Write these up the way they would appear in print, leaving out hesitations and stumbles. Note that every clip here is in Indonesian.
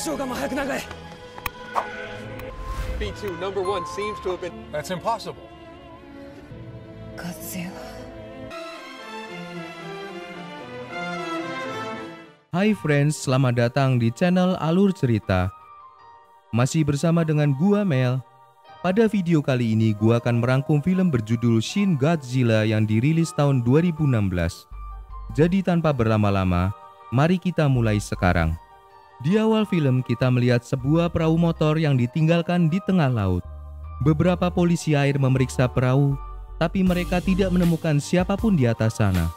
B2 number 1 seems to have been... That's impossible. Godzilla. Hai friends, selamat datang di channel Alur Cerita. Masih bersama dengan gua Mel. Pada video kali ini gua akan merangkum film berjudul Shin Godzilla yang dirilis tahun 2016. Jadi tanpa berlama-lama, mari kita mulai sekarang. Di awal film kita melihat sebuah perahu motor yang ditinggalkan di tengah laut. Beberapa polisi air memeriksa perahu, tapi mereka tidak menemukan siapapun di atas sana.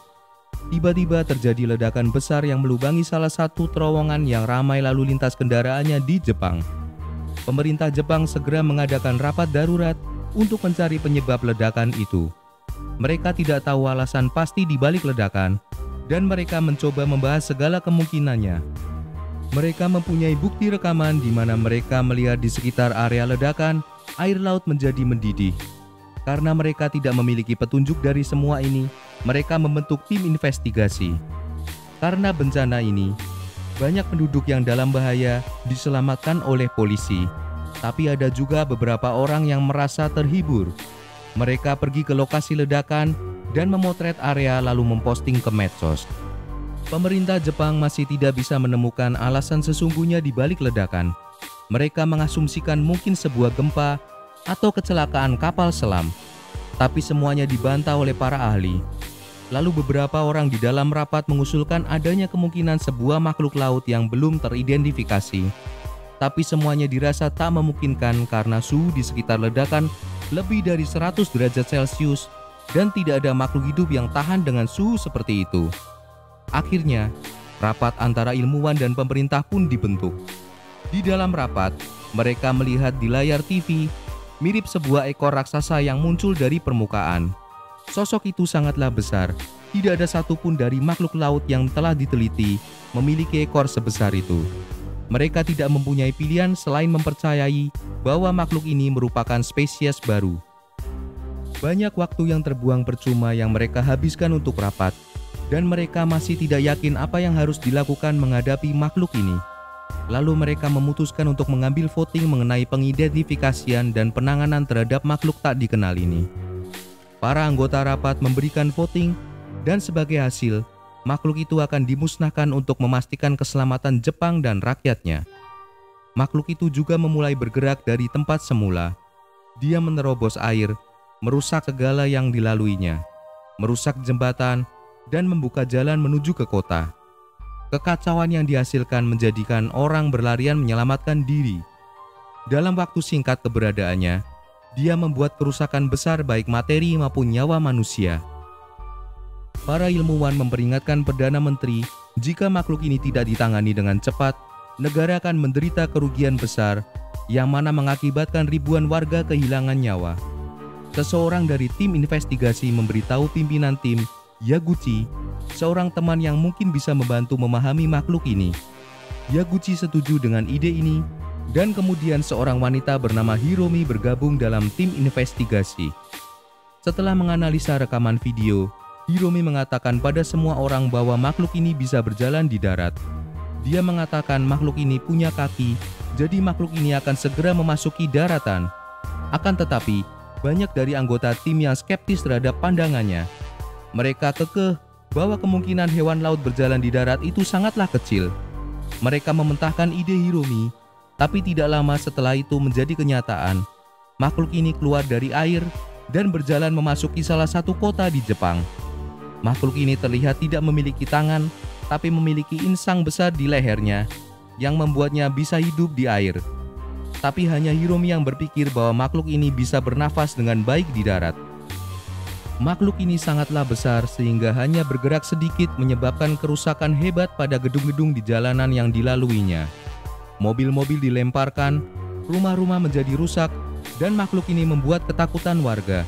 Tiba-tiba terjadi ledakan besar yang melubangi salah satu terowongan yang ramai lalu lintas kendaraannya di Jepang. Pemerintah Jepang segera mengadakan rapat darurat untuk mencari penyebab ledakan itu. Mereka tidak tahu alasan pasti di balik ledakan, dan mereka mencoba membahas segala kemungkinannya. Mereka mempunyai bukti rekaman di mana mereka melihat di sekitar area ledakan, air laut menjadi mendidih. Karena mereka tidak memiliki petunjuk dari semua ini, mereka membentuk tim investigasi. Karena bencana ini, banyak penduduk yang dalam bahaya diselamatkan oleh polisi. Tapi ada juga beberapa orang yang merasa terhibur. Mereka pergi ke lokasi ledakan dan memotret area lalu memposting ke medsos. Pemerintah Jepang masih tidak bisa menemukan alasan sesungguhnya di balik ledakan. Mereka mengasumsikan mungkin sebuah gempa atau kecelakaan kapal selam, tapi semuanya dibantah oleh para ahli. Lalu beberapa orang di dalam rapat mengusulkan adanya kemungkinan sebuah makhluk laut yang belum teridentifikasi. Tapi semuanya dirasa tak memungkinkan karena suhu di sekitar ledakan lebih dari 100 derajat Celcius dan tidak ada makhluk hidup yang tahan dengan suhu seperti itu. Akhirnya, rapat antara ilmuwan dan pemerintah pun dibentuk. Di dalam rapat, mereka melihat di layar TV mirip sebuah ekor raksasa yang muncul dari permukaan. Sosok itu sangatlah besar. Tidak ada satupun dari makhluk laut yang telah diteliti memiliki ekor sebesar itu. Mereka tidak mempunyai pilihan selain mempercayai bahwa makhluk ini merupakan spesies baru. Banyak waktu yang terbuang percuma yang mereka habiskan untuk rapat, dan mereka masih tidak yakin apa yang harus dilakukan menghadapi makhluk ini. Lalu mereka memutuskan untuk mengambil voting mengenai pengidentifikasian dan penanganan terhadap makhluk tak dikenal ini. Para anggota rapat memberikan voting, dan sebagai hasil, makhluk itu akan dimusnahkan untuk memastikan keselamatan Jepang dan rakyatnya. Makhluk itu juga memulai bergerak dari tempat semula. Dia menerobos air, merusak segala yang dilaluinya, merusak jembatan, dan membuka jalan menuju ke kota. Kekacauan yang dihasilkan menjadikan orang berlarian menyelamatkan diri. Dalam waktu singkat keberadaannya, dia membuat kerusakan besar baik materi maupun nyawa manusia. Para ilmuwan memperingatkan Perdana Menteri, jika makhluk ini tidak ditangani dengan cepat, negara akan menderita kerugian besar, yang mana mengakibatkan ribuan warga kehilangan nyawa. Seseorang dari tim investigasi memberitahu pimpinan tim, Yaguchi, seorang teman yang mungkin bisa membantu memahami makhluk ini. Yaguchi setuju dengan ide ini, dan kemudian seorang wanita bernama Hiromi bergabung dalam tim investigasi. Setelah menganalisa rekaman video, Hiromi mengatakan pada semua orang bahwa makhluk ini bisa berjalan di darat. Dia mengatakan makhluk ini punya kaki, jadi makhluk ini akan segera memasuki daratan. Akan tetapi, banyak dari anggota tim yang skeptis terhadap pandangannya. Mereka kekeh bahwa kemungkinan hewan laut berjalan di darat itu sangatlah kecil. Mereka mementahkan ide Hiromi, tapi tidak lama setelah itu menjadi kenyataan. Makhluk ini keluar dari air dan berjalan memasuki salah satu kota di Jepang. Makhluk ini terlihat tidak memiliki tangan, tapi memiliki insang besar di lehernya, yang membuatnya bisa hidup di air. Tapi hanya Hiromi yang berpikir bahwa makhluk ini bisa bernafas dengan baik di darat. Makhluk ini sangatlah besar sehingga hanya bergerak sedikit menyebabkan kerusakan hebat pada gedung-gedung di jalanan yang dilaluinya. Mobil-mobil dilemparkan, rumah-rumah menjadi rusak, dan makhluk ini membuat ketakutan warga.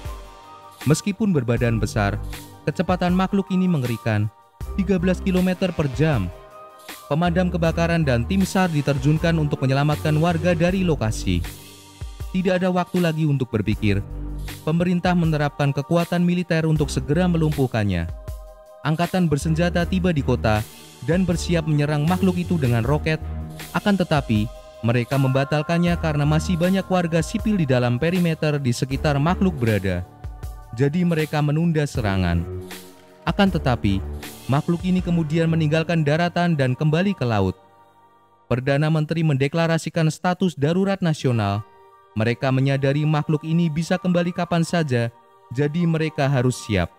Meskipun berbadan besar, kecepatan makhluk ini mengerikan, 13 km per jam. Pemadam kebakaran dan tim SAR diterjunkan untuk menyelamatkan warga dari lokasi. Tidak ada waktu lagi untuk berpikir. Pemerintah menerapkan kekuatan militer untuk segera melumpuhkannya. Angkatan bersenjata tiba di kota dan bersiap menyerang makhluk itu dengan roket, Akan tetapi, mereka membatalkannya karena masih banyak warga sipil di dalam perimeter di sekitar makhluk berada. Jadi mereka menunda serangan. Akan tetapi, makhluk ini kemudian meninggalkan daratan dan kembali ke laut. Perdana Menteri mendeklarasikan status darurat nasional. Mereka menyadari makhluk ini bisa kembali kapan saja, jadi mereka harus siap.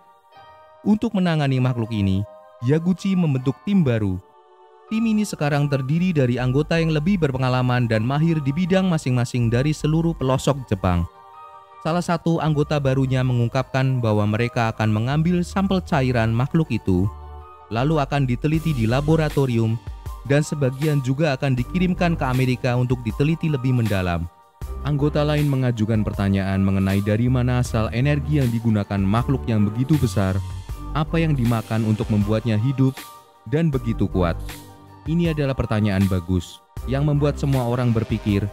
Untuk menangani makhluk ini, Yaguchi membentuk tim baru. Tim ini sekarang terdiri dari anggota yang lebih berpengalaman dan mahir di bidang masing-masing dari seluruh pelosok Jepang. Salah satu anggota barunya mengungkapkan bahwa mereka akan mengambil sampel cairan makhluk itu, lalu akan diteliti di laboratorium, dan sebagian juga akan dikirimkan ke Amerika untuk diteliti lebih mendalam. Anggota lain mengajukan pertanyaan mengenai dari mana asal energi yang digunakan makhluk yang begitu besar, apa yang dimakan untuk membuatnya hidup, dan begitu kuat. Ini adalah pertanyaan bagus, yang membuat semua orang berpikir.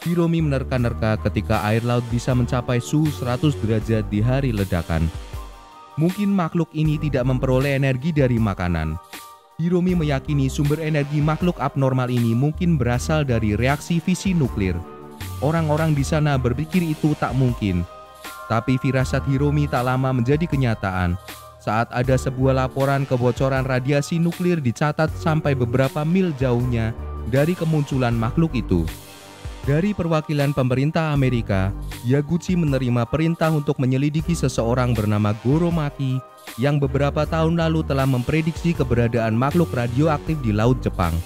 Hiromi menerka-nerka ketika air laut bisa mencapai suhu 100 derajat di hari ledakan. Mungkin makhluk ini tidak memperoleh energi dari makanan. Hiromi meyakini sumber energi makhluk abnormal ini mungkin berasal dari reaksi fisi nuklir. Orang-orang di sana berpikir itu tak mungkin. Tapi firasat Hiromi tak lama menjadi kenyataan saat ada sebuah laporan kebocoran radiasi nuklir dicatat sampai beberapa mil jauhnya dari kemunculan makhluk itu. Dari perwakilan pemerintah Amerika, Yaguchi menerima perintah untuk menyelidiki seseorang bernama Goro Maki yang beberapa tahun lalu telah memprediksi keberadaan makhluk radioaktif di Laut Jepang.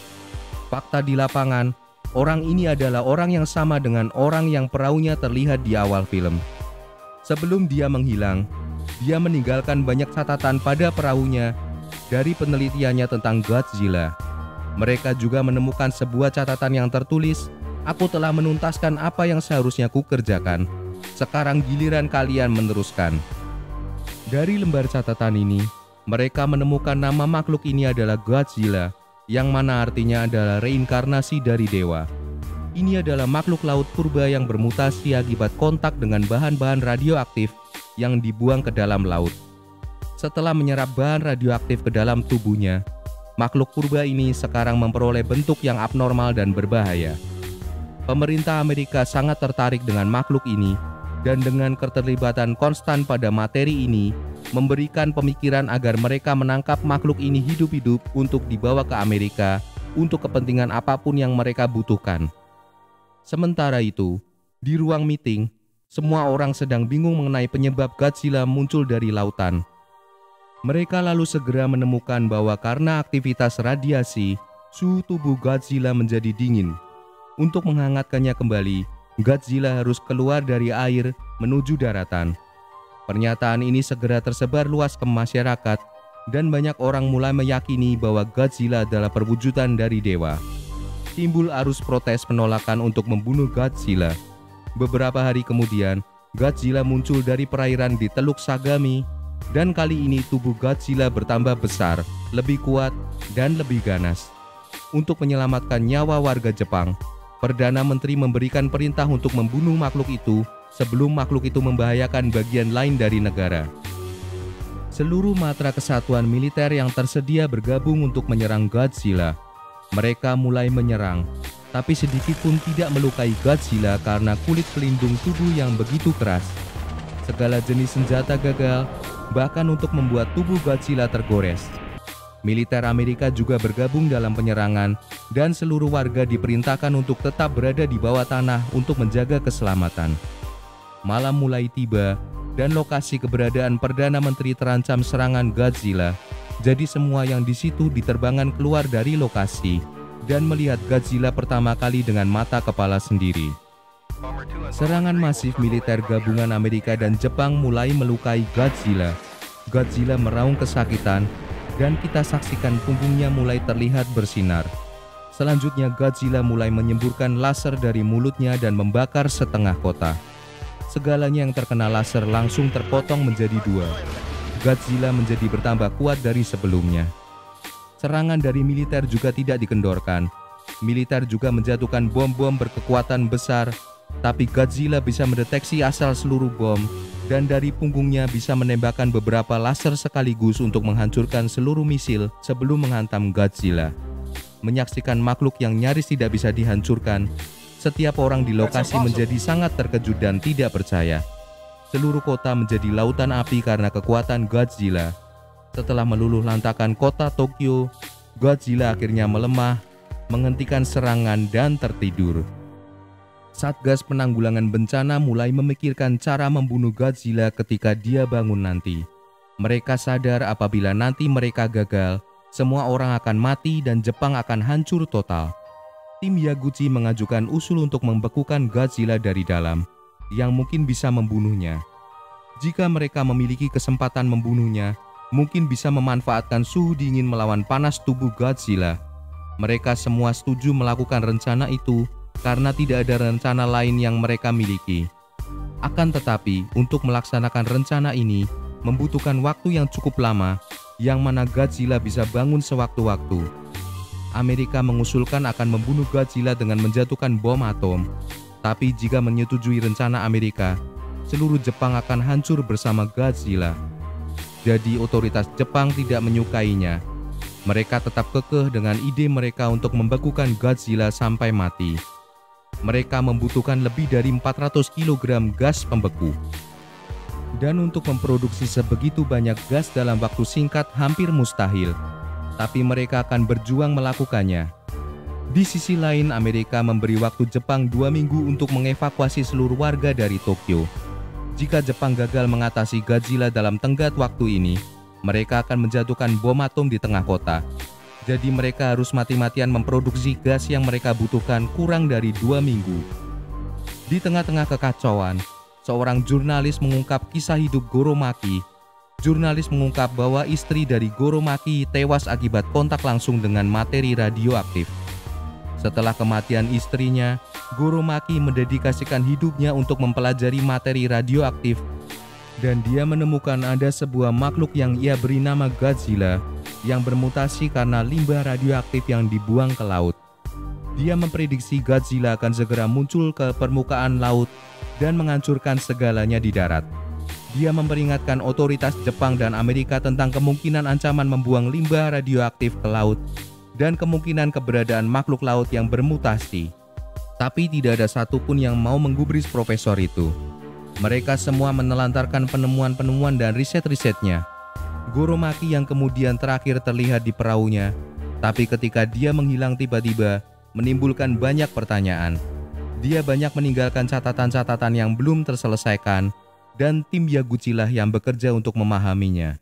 Fakta di lapangan, orang ini adalah orang yang sama dengan orang yang perahunya terlihat di awal film. Sebelum dia menghilang, dia meninggalkan banyak catatan pada perahunya dari penelitiannya tentang Godzilla. Mereka juga menemukan sebuah catatan yang tertulis, "Aku telah menuntaskan apa yang seharusnya kukerjakan. Sekarang giliran kalian meneruskan." Dari lembar catatan ini, mereka menemukan nama makhluk ini adalah Godzilla, yang mana artinya adalah reinkarnasi dari dewa. Ini adalah makhluk laut purba yang bermutasi akibat kontak dengan bahan-bahan radioaktif yang dibuang ke dalam laut. Setelah menyerap bahan radioaktif ke dalam tubuhnya, makhluk purba ini sekarang memperoleh bentuk yang abnormal dan berbahaya. Pemerintah Amerika sangat tertarik dengan makhluk ini, dan dengan keterlibatan konstan pada materi ini, memberikan pemikiran agar mereka menangkap makhluk ini hidup-hidup untuk dibawa ke Amerika untuk kepentingan apapun yang mereka butuhkan. Sementara itu, di ruang meeting, semua orang sedang bingung mengenai penyebab Godzilla muncul dari lautan. Mereka lalu segera menemukan bahwa karena aktivitas radiasi, suhu tubuh Godzilla menjadi dingin. Untuk menghangatkannya kembali, Godzilla harus keluar dari air menuju daratan. Pernyataan ini segera tersebar luas ke masyarakat, dan banyak orang mulai meyakini bahwa Godzilla adalah perwujudan dari dewa. Timbul arus protes penolakan untuk membunuh Godzilla. Beberapa hari kemudian, Godzilla muncul dari perairan di Teluk Sagami, dan kali ini tubuh Godzilla bertambah besar, lebih kuat, dan lebih ganas. Untuk menyelamatkan nyawa warga Jepang, Perdana Menteri memberikan perintah untuk membunuh makhluk itu sebelum makhluk itu membahayakan bagian lain dari negara. Seluruh matra kesatuan militer yang tersedia bergabung untuk menyerang Godzilla. Mereka mulai menyerang, tapi sedikit pun tidak melukai Godzilla karena kulit pelindung tubuh yang begitu keras. Segala jenis senjata gagal, bahkan untuk membuat tubuh Godzilla tergores. Militer Amerika juga bergabung dalam penyerangan, dan seluruh warga diperintahkan untuk tetap berada di bawah tanah untuk menjaga keselamatan. Malam mulai tiba, dan lokasi keberadaan Perdana Menteri terancam serangan Godzilla. Jadi semua yang di situ diterbangkan keluar dari lokasi dan melihat Godzilla pertama kali dengan mata kepala sendiri. Serangan masif militer gabungan Amerika dan Jepang mulai melukai Godzilla. Godzilla meraung kesakitan, dan kita saksikan punggungnya mulai terlihat bersinar. Selanjutnya Godzilla mulai menyemburkan laser dari mulutnya dan membakar setengah kota. Segalanya yang terkena laser langsung terpotong menjadi dua. Godzilla menjadi bertambah kuat dari sebelumnya. Serangan dari militer juga tidak dikendorkan. Militer juga menjatuhkan bom-bom berkekuatan besar, tapi Godzilla bisa mendeteksi asal seluruh bom, dan dari punggungnya bisa menembakkan beberapa laser sekaligus untuk menghancurkan seluruh misil sebelum menghantam Godzilla. menyaksikan makhluk yang nyaris tidak bisa dihancurkan, setiap orang di lokasi menjadi sangat terkejut dan tidak percaya. Seluruh kota menjadi lautan api karena kekuatan Godzilla. Setelah meluluh lantakan kota Tokyo, Godzilla akhirnya melemah, menghentikan serangan dan tertidur. Satgas Penanggulangan Bencana mulai memikirkan cara membunuh Godzilla ketika dia bangun nanti. Mereka sadar apabila nanti mereka gagal, semua orang akan mati dan Jepang akan hancur total. Tim Yaguchi mengajukan usul untuk membekukan Godzilla dari dalam, yang mungkin bisa membunuhnya. Jika mereka memiliki kesempatan membunuhnya, mungkin bisa memanfaatkan suhu dingin melawan panas tubuh Godzilla. Mereka semua setuju melakukan rencana itu karena tidak ada rencana lain yang mereka miliki. Akan tetapi, untuk melaksanakan rencana ini membutuhkan waktu yang cukup lama, yang mana Godzilla bisa bangun sewaktu-waktu. Amerika mengusulkan akan membunuh Godzilla dengan menjatuhkan bom atom. Tapi jika menyetujui rencana Amerika, seluruh Jepang akan hancur bersama Godzilla. Jadi otoritas Jepang tidak menyukainya. Mereka tetap kekeh dengan ide mereka untuk membekukan Godzilla sampai mati. Mereka membutuhkan lebih dari 400 kg gas pembeku. Dan untuk memproduksi sebegitu banyak gas dalam waktu singkat hampir mustahil. Tapi mereka akan berjuang melakukannya. Di sisi lain, Amerika memberi waktu Jepang 2 minggu untuk mengevakuasi seluruh warga dari Tokyo. Jika Jepang gagal mengatasi Godzilla dalam tenggat waktu ini, mereka akan menjatuhkan bom atom di tengah kota. Jadi mereka harus mati-matian memproduksi gas yang mereka butuhkan kurang dari 2 minggu. Di tengah-tengah kekacauan, seorang jurnalis mengungkap kisah hidup Goro Maki. Jurnalis mengungkap bahwa istri dari Goro Maki tewas akibat kontak langsung dengan materi radioaktif. Setelah kematian istrinya, Goro Maki mendedikasikan hidupnya untuk mempelajari materi radioaktif, dan dia menemukan ada sebuah makhluk yang ia beri nama Godzilla yang bermutasi karena limbah radioaktif yang dibuang ke laut. Dia memprediksi Godzilla akan segera muncul ke permukaan laut dan menghancurkan segalanya di darat. Dia memperingatkan otoritas Jepang dan Amerika tentang kemungkinan ancaman membuang limbah radioaktif ke laut dan kemungkinan keberadaan makhluk laut yang bermutasi. Tapi tidak ada satupun yang mau menggubris profesor itu. Mereka semua menelantarkan penemuan-penemuan dan riset-risetnya. Goro Maki yang kemudian terakhir terlihat di perahunya, tapi ketika dia menghilang tiba-tiba, menimbulkan banyak pertanyaan. Dia banyak meninggalkan catatan-catatan yang belum terselesaikan, dan tim Yaguchi lah yang bekerja untuk memahaminya.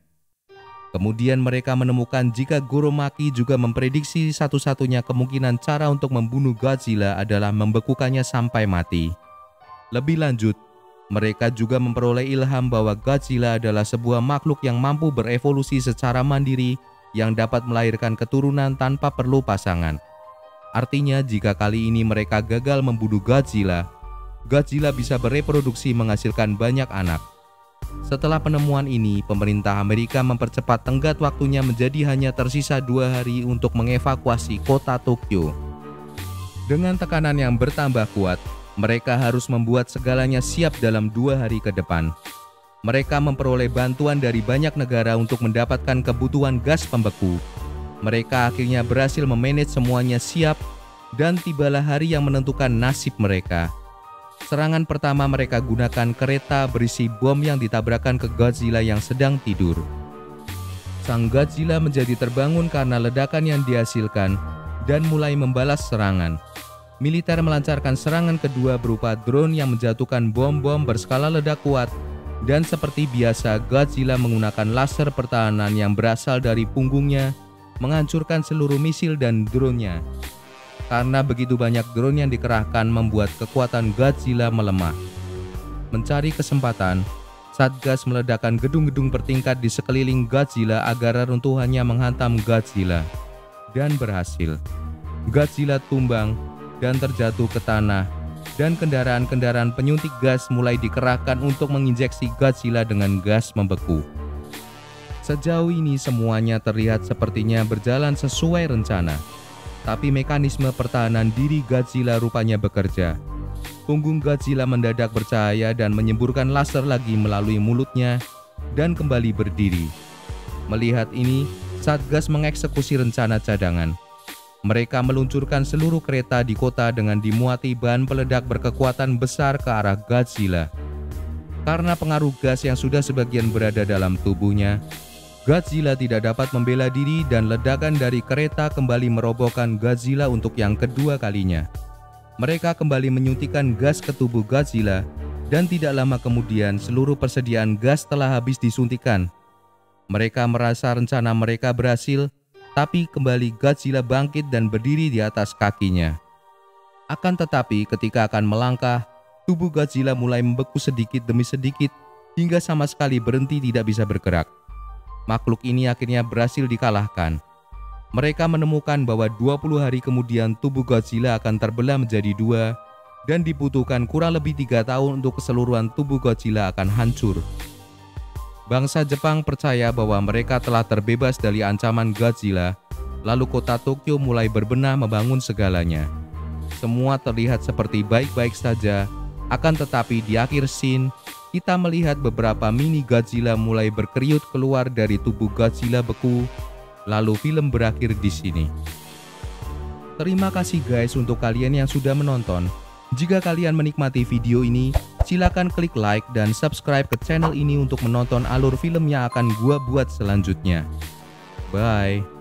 Kemudian mereka menemukan jika Goro Maki juga memprediksi satu-satunya kemungkinan cara untuk membunuh Godzilla adalah membekukannya sampai mati. Lebih lanjut, mereka juga memperoleh ilham bahwa Godzilla adalah sebuah makhluk yang mampu berevolusi secara mandiri yang dapat melahirkan keturunan tanpa perlu pasangan. Artinya jika kali ini mereka gagal membunuh Godzilla, Godzilla bisa bereproduksi menghasilkan banyak anak. Setelah penemuan ini, pemerintah Amerika mempercepat tenggat waktunya menjadi hanya tersisa 2 hari untuk mengevakuasi kota Tokyo. Dengan tekanan yang bertambah kuat, mereka harus membuat segalanya siap dalam 2 hari ke depan. Mereka memperoleh bantuan dari banyak negara untuk mendapatkan kebutuhan gas pembeku. Mereka akhirnya berhasil memanage semuanya siap, dan tibalah hari yang menentukan nasib mereka. Serangan pertama mereka gunakan kereta berisi bom yang ditabrakkan ke Godzilla yang sedang tidur. Sang Godzilla menjadi terbangun karena ledakan yang dihasilkan dan mulai membalas serangan. Militer melancarkan serangan kedua berupa drone yang menjatuhkan bom-bom berskala ledak kuat, dan seperti biasa Godzilla menggunakan laser pertahanan yang berasal dari punggungnya, menghancurkan seluruh misil dan drone-nya. Karena begitu banyak drone yang dikerahkan membuat kekuatan Godzilla melemah. Mencari kesempatan, Satgas meledakkan gedung-gedung bertingkat di sekeliling Godzilla agar reruntuhannya menghantam Godzilla. Dan berhasil. Godzilla tumbang dan terjatuh ke tanah, dan kendaraan-kendaraan penyuntik gas mulai dikerahkan untuk menginjeksi Godzilla dengan gas membeku. Sejauh ini semuanya terlihat sepertinya berjalan sesuai rencana, tapi mekanisme pertahanan diri Godzilla rupanya bekerja. Punggung Godzilla mendadak bercahaya dan menyemburkan laser lagi melalui mulutnya dan kembali berdiri. Melihat ini, Satgas mengeksekusi rencana cadangan. Mereka meluncurkan seluruh kereta di kota dengan dimuati bahan peledak berkekuatan besar ke arah Godzilla. Karena pengaruh gas yang sudah sebagian berada dalam tubuhnya, Godzilla tidak dapat membela diri dan ledakan dari kereta kembali merobohkan Godzilla untuk yang kedua kalinya. Mereka kembali menyuntikkan gas ke tubuh Godzilla dan tidak lama kemudian seluruh persediaan gas telah habis disuntikan. Mereka merasa rencana mereka berhasil, tapi kembali Godzilla bangkit dan berdiri di atas kakinya. Akan tetapi ketika akan melangkah, tubuh Godzilla mulai membeku sedikit demi sedikit hingga sama sekali berhenti tidak bisa bergerak. Makhluk ini akhirnya berhasil dikalahkan. Mereka menemukan bahwa 20 hari kemudian tubuh Godzilla akan terbelah menjadi dua dan dibutuhkan kurang lebih 3 tahun untuk keseluruhan tubuh Godzilla akan hancur. Bangsa Jepang percaya bahwa mereka telah terbebas dari ancaman Godzilla, lalu kota Tokyo mulai berbenah membangun segalanya. Semua terlihat seperti baik-baik saja, akan tetapi di akhir scene, kita melihat beberapa mini Godzilla mulai berkeriut keluar dari tubuh Godzilla beku, lalu film berakhir di sini. Terima kasih guys untuk kalian yang sudah menonton. Jika kalian menikmati video ini, silakan klik like dan subscribe ke channel ini untuk menonton alur film yang akan gua buat selanjutnya. Bye.